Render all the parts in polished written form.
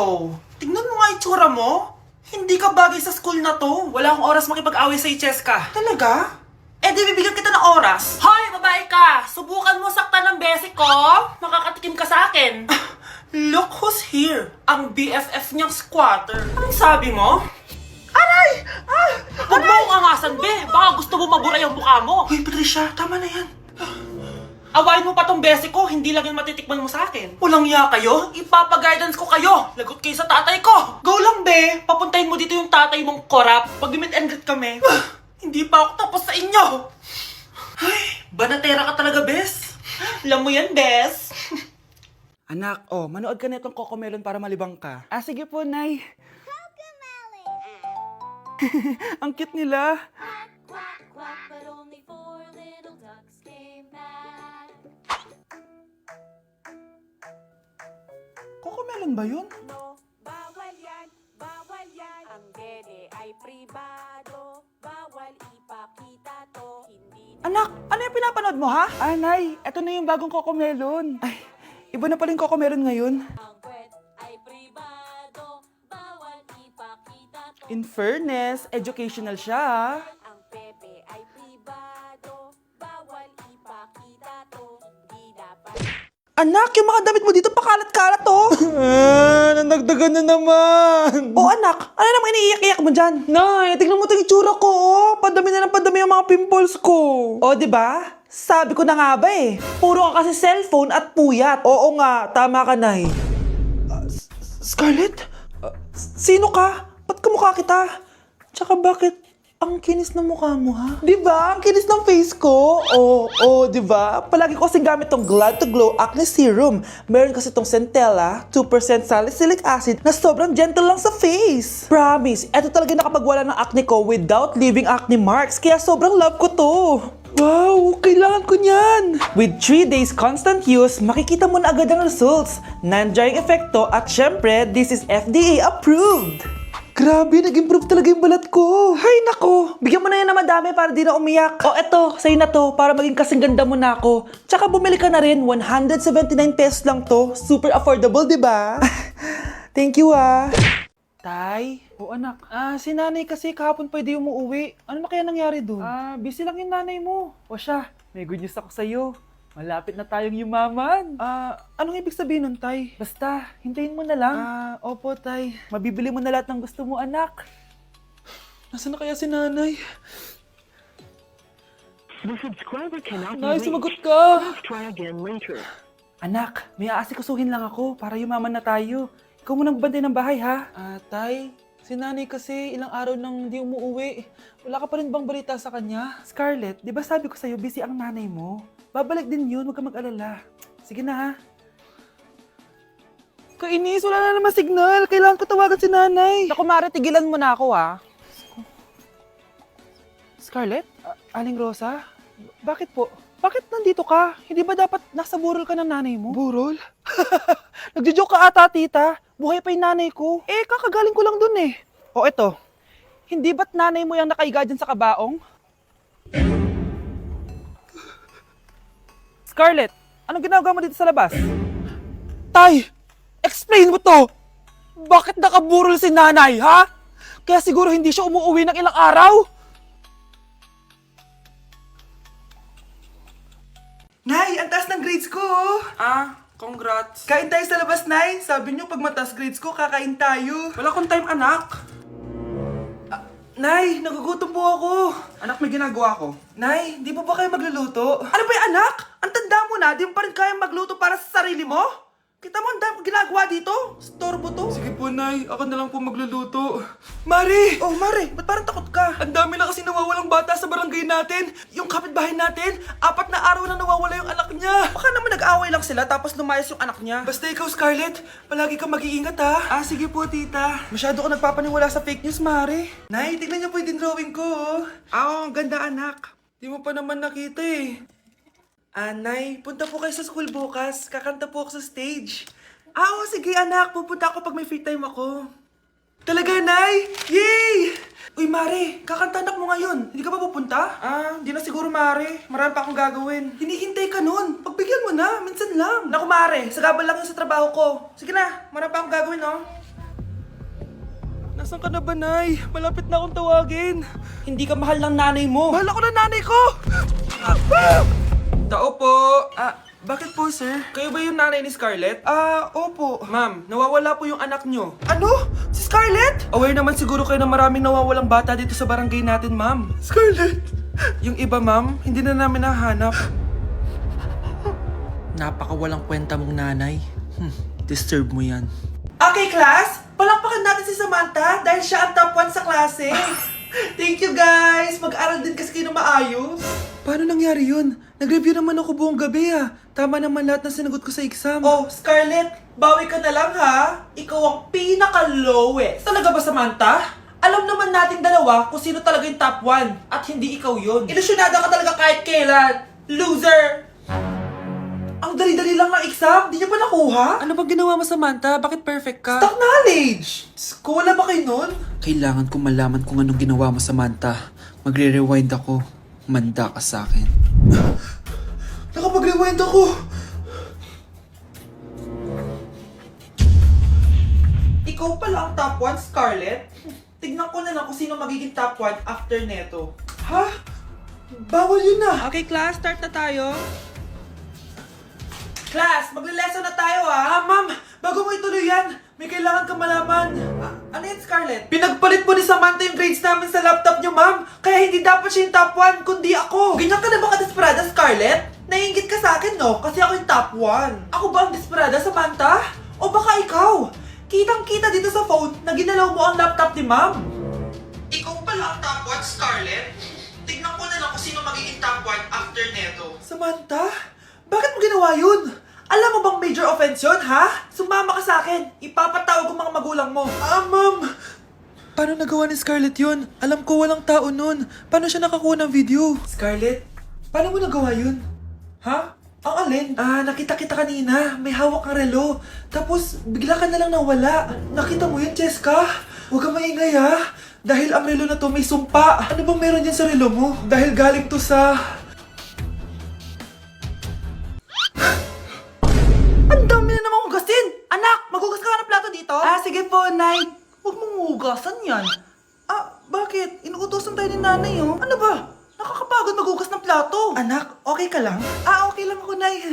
Oh, tignan mo nga itsura mo. Hindi ka bagay sa school na to. Wala akong oras makipag-away sa Cheska. Talaga? Eh di bibigyan kita ng oras. Hoy, babae ka! Subukan mo saktan ng basic ko. Makakatikim ka sa akin. Look who's here. Ang BFF niyang squatter. Anong sabi mo? Aray! Huwag mo akong angasan, be. Baka gusto mo mabura yung mukha mo. Hoy, Patricia, tama na yan. Awayin mo pa tong basic ko, hindi lang yung matitikman mo sa akin. Walang iya kayo, ipapa-guidance ko kayo. Lagot kayo sa tatay ko. Go lang, be. Papuntahin mo dito yung tatay mong korap. Pag-meet and greet kami. Hindi pa ako tapos sa inyo. Ay, banatera ka talaga, bes. Alam mo yan, bes. Anak, manood ka na itong Cocomelon para malibang ka. Ah, sige po, Nay. Ang cute nila. Quack, quack, but only four little ducks came back. Cocomelon ba yun? No, bawal yan, bawal yan. Ang dede ay pribado, bawal ipakita to. Hindi Anak, ano yung pinapanood mo, ha? Ah, Nay, eto na yung bagong Cocomelon. Ay, iba na pala yung Cocomelon ngayon. ang kwet ay pribado, bawal ipakita to. In fairness, educational siya, ha? Ang pepe ay pribado, bawal ipakita to. Hindi dapat. Anak, yung mga damit mo dito pakalat-kalat, oh. Nandagdagan na naman. Oh, anak, ano naman iniiyak-iyak mo dyan? Nay, tignan mo itong itsura ko, oh. Padami na ng padami yung mga pimples ko. Oh, di ba? Sabi ko na nga ba eh. Puro ka kasi cellphone at puyat. Oo nga, tama ka, Nay. Scarlett? Sino ka? Ba't kamukha kita? Tsaka bakit ang kinis ng mukha mo, ha? Di ba? Ang kinis ng face ko. Oo, di ba? Palagi ko kasing gamit tong Glad to Glow Acne Serum. Meron kasi tong Centella, 2% salicylic acid na sobrang gentle lang sa face. Promise, eto talaga nakapagwala ng acne ko without leaving acne marks. Kaya sobrang love ko to. Wow, kailangan ko niyan! With 3 days constant use, makikita mo na agad ang results. Non-drying epekto at syempre, this is FDA approved! Grabe, nag-improve talaga yung balat ko. Hay nako, bigyan mo na yan na madami para di na umiyak. O eto, sa'yo na to para maging kasing ganda mo na ako. Tsaka bumili ka na rin, 179 pesos lang to. Super affordable, di ba? Thank you, ah. Tay? O anak, si nanay kasi kahapon pwede umuwi. Ano na kaya nangyari doon? Busy lang yung nanay mo. O siya, may good news ako sa'yo. Malapit na tayong yumaman. Anong ibig sabihin nun, Tay? Basta, hintayin mo na lang. Opo, Tay. Mabibili mo na lahat ng gusto mo, anak. Nasaan na kaya si nanay? The subscriber cannot be Nay, reached. sumagot ka! Please try again later. Anak, may aasikasuhin lang ako para yumaman na tayo. Ikaw munang bantay ng bahay, ha? Tay, si nanay kasi ilang araw nang di umuwi. Wala ka pa rin bang balita sa kanya? Scarlett, di ba sabi ko sa'yo busy ang nanay mo? Babalik din yun, huwag ka mag-alala. Sige na, ha? Kainis, wala na naman signal. Kailangan ko tawagan si nanay. Naku, Mare, tigilan mo na ako, ha? Scarlett? Aling Rosa? Bakit po? Bakit nandito ka? Hindi ba dapat nasa burol ka ng nanay mo? Burol? Nagjo-joke ka ata, tita. Buhay pa yung nanay ko. Eh, kakagaling ko lang dun eh. O eto, hindi ba't nanay mo yung nakaiga dyan sa kabaong? Scarlett, anong ginagawa mo dito sa labas? Tay, explain mo to! Bakit nakaburol si nanay, ha? Kaya siguro hindi siya umuwi ng ilang araw? Nay, ang taas ng grades ko! Congrats. Kain tayo sa labas, Nay. Sabi niyo, pag mataas grades ko, kakain tayo. Wala akong time, anak. Nay, nagugutom po ako. Anak, may ginagawa ko. Nay, di po ba kayo magluluto? Ano ba yung anak? Ang tanda mo na, di mo pa rin kaya magluto para sa sarili mo? Kita mo ang dami kong ginagawa dito? Storbo to. Sige po, Nay. Ako na lang po magluluto. Mari! Oh, Mari, ba't parang takot ka? Ang dami na kasi nawawalang bata sa barangay natin. Yung kapitbahay natin, 4 na araw na nawawala yung anak niya. Baka naman nag-away lang sila tapos lumayas yung anak niya. Basta ikaw, Scarlett, palagi kang mag-iingat, ha? Sige po, tita. Masyado ko nagpapaniwala sa fake news, Mari. Nay, tignan niyo po yung drawing ko, oh. Ang ganda, anak. Di mo pa naman nakita, eh. Nay, punta po kayo sa school bukas. Kakanta po ako sa stage. Oo, sige anak. Pupunta ako pag may free time ako. Talaga, Nay? Yay! Uy, Mare, kakanta anak mo ngayon. Hindi ka ba pupunta? Hindi na siguro, Mare. Marami pa akong gagawin. Hinihintay ka nun. Pagbigyan mo na, minsan lang. Naku, Mare, sagabal lang yun sa trabaho ko. Sige na, marami pa akong gagawin, no? Nasaan ka na ba, Nay? Malapit na akong tawagin. Hindi ka mahal ng nanay mo. Mahal ako ng nanay ko! Tao po! Bakit po, sir? Kayo ba yung nanay ni Scarlett? Opo. Ma'am, nawawala po yung anak nyo. Ano? Si Scarlett? Aware naman siguro kayo na maraming nawawalang bata dito sa barangay natin, ma'am. Scarlett? Yung iba, ma'am, hindi na namin nahanap. Napakawalang kwenta mong nanay. Disturb mo yan. Okay, class! Palakpakan natin si Samantha dahil siya ang top 1 sa klase. Thank you, guys! Mag-aral din kasi kayo na maayos. Paano nangyari yun? Nag-review naman ako buong gabi Tama naman lahat ng sinagot ko sa exam. Oh, Scarlett, bawi ka na lang ha. Ikaw ang pinaka-lowest. Talaga ba, Samantha? Alam naman nating dalawa kung sino talaga yung top 1 at hindi ikaw yun. Ilusyonada ka talaga kahit kailan. Loser! Ang dali-dali lang ng exam, di niya pa nakuha? Ano bang ginawa mo, Samantha? Bakit perfect ka? Stock knowledge! Wala ba kayo nun? Kailangan kong malaman kung anong ginawa mo, Samantha. Magre-rewind ako. Manda ka sa akin. Nakapag-rewind ako! Ikaw pala ang top 1, Scarlett? Tignan ko na lang kung sino magiging top 1 after neto. Ha? Bawal yun na! Okay, class. Start na tayo. Class, magle-lesson na tayo ma'am, bago mo ituloy yan, may kailangan kang malaman. Ano yan, Scarlett? Pinagpalit mo ni Samantha yung grades namin sa laptop niyo, ma'am. Kaya hindi dapat siya yung top 1, kundi ako. Ganyan ka na ba ka-desperada, Scarlett? Naiingit ka sa akin, no? Kasi ako yung top 1. Ako ba ang desperada, Samantha? O baka ikaw? Kitang-kita dito sa phone na ginalaw mo ang laptop ni ma'am. Ikaw pala ang top 1, Scarlett? Tignan ko na lang kung sino magiging top 1 after neto. Samantha? Bakit mo ginawa yun? Alam mo bang major offense yun, ha? Sumama ka sa akin. Ipapatawag ko mga magulang mo. Ma'am! Paano nagawa ni Scarlett yun? Alam ko walang tao nun. Paano siya nakakuha ng video? Scarlett, paano mo nagawa yun? Ha? Ang alin? Nakita kita kanina. May hawak kang relo. Tapos, bigla ka na lang nawala. Nakita mo yun, Cheska? Huwag kang maingay, ha? Dahil ang relo na to may sumpa. Ano bang meron dyan sa relo mo? Dahil galing to sa... Ang dami na namang hugasin! Anak, maghugas ka nga ng plato dito? Sige po, Nay. Huwag mong hugasan yan. Bakit? Inuutosan tayo ni Nanay, oh. Ano ba? Nakakapagod maghugas ng plato. Anak, okay ka lang? Okay lang ako, Nay.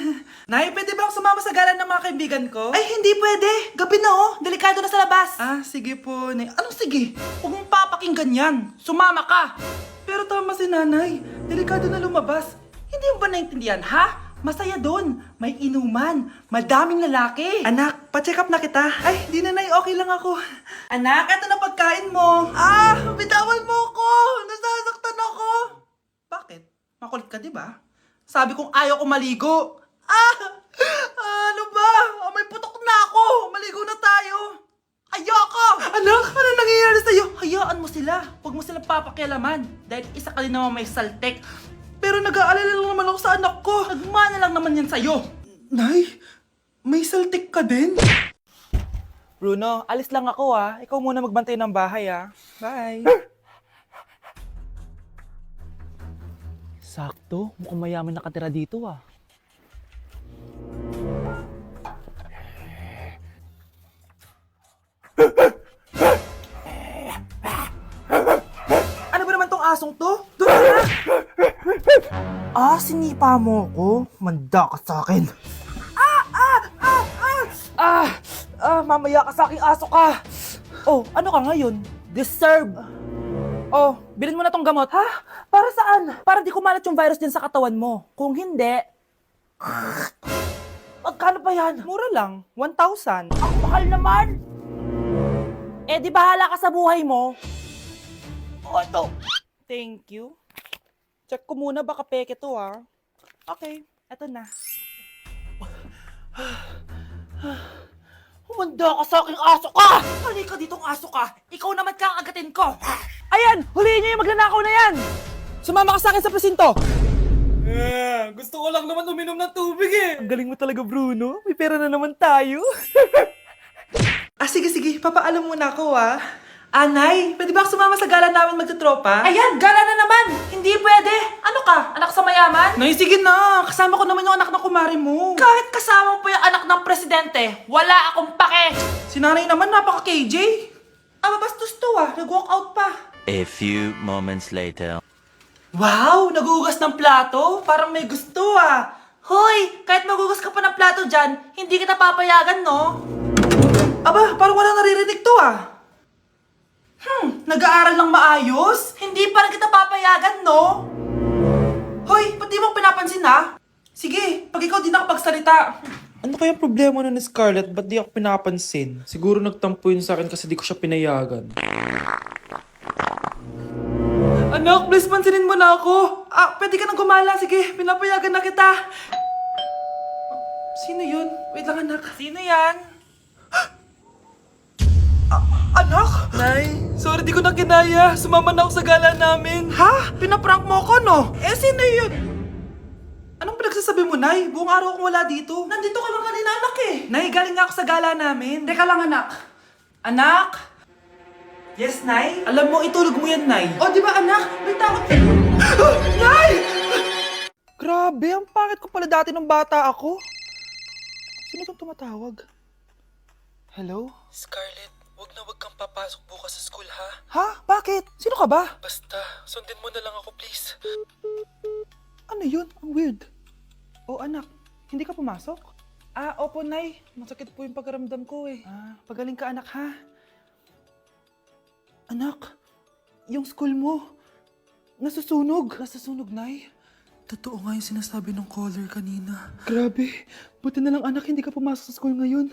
Nay, pwede ba akong sumama sa gala ng mga kaibigan ko? Ay, hindi pwede. Gabi na, oh. Delikado na sa labas. Sige po, Nay. Anong sige? Huwag mong papakinggan yan. Sumama ka. Pero tama si Nanay. Delikado na lumabas. Hindi mo ba naintindihan, ha? Masaya doon. May inuman. Madaming lalaki. Anak, pa-check up na kita. Ay, di na, Nay. Okay lang ako. Anak, eto na pagkain mo. Bitawan mo ako. Nasasaktan ako. Bakit? Makulit ka, di ba? Sabi kong ayaw ko maligo. Ano ba? May putok na ako. Maligo na tayo. Ayoko! Anak, ano nangyayari sa'yo? Hayaan mo sila. Huwag mo silang papakialaman. Dahil isa ka din naman may saltek. Pero nag-aalala lang naman ako sa anak ko. Nagmana lang naman yan sa'yo. Nay, may saltik ka din? Bruno, alis lang ako Ikaw muna magbantay ng bahay Bye. Sakto. Mukhang mayaman nakatira dito Ano ba naman tong asong to? Doon ka na! Sinipa mo ko? Manda ka sa akin. Mamaya ka sa aking aso ka! Ano ka ngayon? Deserve! Bilhin mo na tong gamot. Ha? Para saan? Para di kumalat yung virus din sa katawan mo. Kung hindi... Magkano pa yan? Mura lang. 1,000. Ang mahal naman! Di bahala ka sa buhay mo. Ito. Thank you. Check ko muna, baka peke to Okay, eto na. Humanda ka sa aking aso ka! Halika ditong aso ka! Ikaw naman ka ang agatin ko! Ayan! Huliin niyo yung magnanakaw na yan! Sumama ka sa akin sa presinto! Gusto ko lang naman uminom ng tubig Ang galing mo talaga, Bruno. May pera na naman tayo. Sige. Papaalam muna ako Nay, pwede ba ako sumama sa gala namin magtutropa? Ayan, gala na naman! Hindi pwede! Ano ka? Anak sa mayaman? Nay, sige na! Kasama ko naman yung anak ng kumari mo. Kahit kasama mo pa yung anak ng presidente, wala akong pake! Si nanay naman, napaka-KJ. bastos to nag-walk out pa. A few moments later. Wow, nagugas ng plato? Parang may gusto Hoy, kahit magugas ka pa ng plato dyan, hindi kita papayagan, no? Aba, parang walang naririnig to nag-aaral ng maayos? Hindi pa rin kita papayagan, no? Hoy, ba't di mo pinapansin, Sige, pag ikaw di nakapagsalita. Ano kaya problema nun ni Scarlett? Ba't di ako pinapansin? Siguro nagtampo yun sa akin kasi di ko siya pinayagan. Anak, please pansinin mo na ako. Pwede ka nang gumala. Sige, pinapayagan na kita. Sino yun? Wait lang, anak. Sino yan? Anak? Nay, sorry di ko na kinaya. Sumama na ako sa gala namin. Ha? Pinaprank mo ko, no? Sino yun? Anong pinagsasabi mo, Nay? Buong araw akong wala dito. Nandito ka lang kanina, anak Nay, galing nga ako sa gala namin. Teka lang, anak. Anak? Yes, Nay? Alam mo, itulog mo yan, Nay. O, di ba, anak? May takot. Nay! Grabe, ang pangit ko pala dati nung bata ako. Sino itong tumatawag? Hello? Scarlett, wag kang papasok bukas sa school, ha? Ha? Bakit? Sino ka ba? Basta, sundin mo na lang ako, please. Ano yun? Ang weird. Oh, anak, hindi ka pumasok? Opo, Nay. Masakit po yung pagkaramdam ko pagaling ka, anak, ha? Anak, yung school mo, nasusunog. Nasusunog, Nay? Totoo nga yung sinasabi ng caller kanina. Grabe. Buti na lang, anak, hindi ka pumasok sa school ngayon.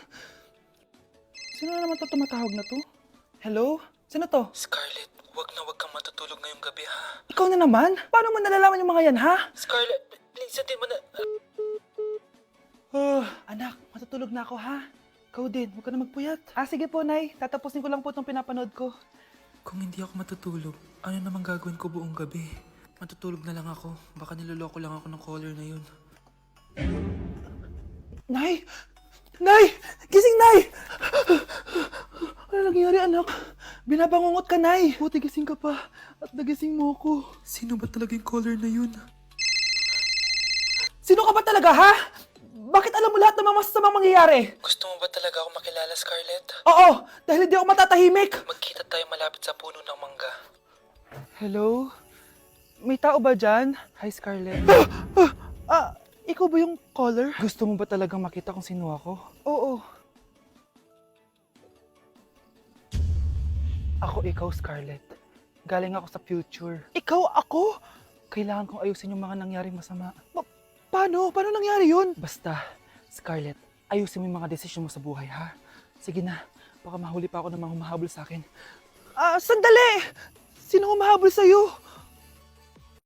Sino na naman tumatawag na to? Hello? Sino to? Scarlett, wag kang matutulog ngayong gabi, ha? Ikaw na naman? Paano mo nalalaman yung mga yan, ha? Scarlett, please, sundin mo na... Anak, matutulog na ako, ha? Ikaw din, huwag ka na magpuyat. Sige po, Nay. Tatapusin ko lang po itong pinapanood ko. Kung hindi ako matutulog, ano namang gagawin ko buong gabi? Matutulog na lang ako. Baka niloloko lang ako ng caller na yun. Nay! Nay! Gising, Nay! Ano nangyari, anak? Binabangungot ka, Nay. Buti gising ka pa. At nagising mo ako. Sino ba talaga yung caller na yun? Sino ka ba talaga, ha? Bakit alam mo lahat ng mga masasamang mangyayari? Gusto mo ba talaga ako makilala, Scarlett? Oo, dahil hindi ako matatahimik. Magkita tayo malapit sa puno ng mangga. Hello? May tao ba dyan? Hi, Scarlett. Ikaw ba yung caller? Gusto mo ba talagang makita kung sino ako? Oo. Ako ikaw, Scarlett. Galing ako sa future. Ikaw ako? Kailangan kong ayusin yung mga nangyaring masama. Paano? Paano nangyari yun? Basta, Scarlett, ayusin mo yung mga desisyon mo sa buhay, ha? Sige na, baka mahuli pa ako ng mga humahabol sa akin. Sandali! Sino humahabol sa'yo?